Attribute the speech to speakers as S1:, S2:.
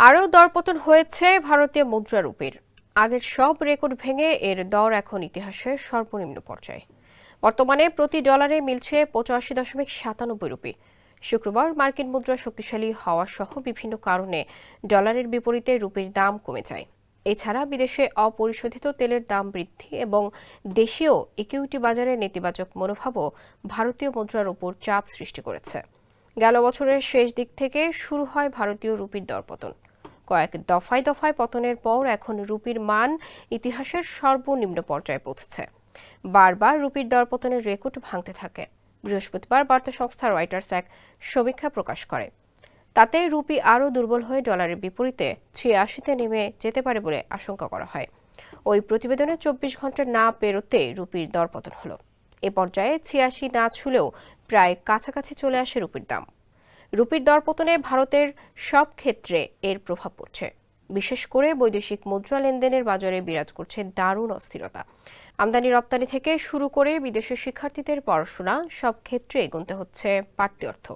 S1: আরও দরপতন হয়েছে ভারতীয় মুদ্রা রুপির। আগের সব রেকর্ড ভেঙে এর দর এখন ইতিহাসের সর্বনিম্ন পর্যায়ে। বর্তমানে প্রতি ডলারে মিলছে ৮৫.৯৭ রুপি। শুক্রবার মার্কিন মুদ্রা শক্তিশালী হওয়া সহ বিভিন্ন কারণে ডলারের বিপরীতে রুপির দাম কমে যায়। এছাড়া বিদেশে অপরিশোধিত তেলের দাম বৃদ্ধি এবং দেশীয় ইকুইটি বাজারে নেতিবাচক মনোভাবও ভারতীয় মুদ্রার উপর চাপ সৃষ্টি করেছে। গেল বছরের শেষ দিক থেকে শুরু হয় ভারতীয় রুপির দরপতন। কয়েক দফায় দফায় পতনের পর এখন রুপির মান ইতিহাসের সর্বনিম্ন পর্যায়ে পৌঁছেছে। বারবার রুপির দরপতনের রেকর্ড ভাঙতে থাকে। বৃহস্পতিবার বার্তা সংস্থা রয়টার্স এক সমীক্ষা প্রকাশ করে। তাতে রুপি আরও দুর্বল হয়ে ডলারের বিপরীতে ৮৬-তে নেমে যেতে পারে বলে আশঙ্কা করা হয়। ওই প্রতিবেদনে ২৪ ঘন্টা না পেরোতে রুপির দরপতন হলো। এ পর্যায়ে ৮৬ না ছুঁলেও প্রায় কাছাকাছি চলে আসে রুপির দাম। রুপির দরপতনে ভারতের সব ক্ষেত্রে এর প্রভাব পড়ছে। বিশেষ করে বৈদেশিক মুদ্রা লেনদেনের বাজারে বিরাজ করছে দারুণ অস্থিরতা। আমদানি রপ্তানি থেকে শুরু করে বিদেশের শিক্ষার্থীদের পড়াশোনা সব ক্ষেত্রে গুনতে হচ্ছে বাড়তি অর্থ।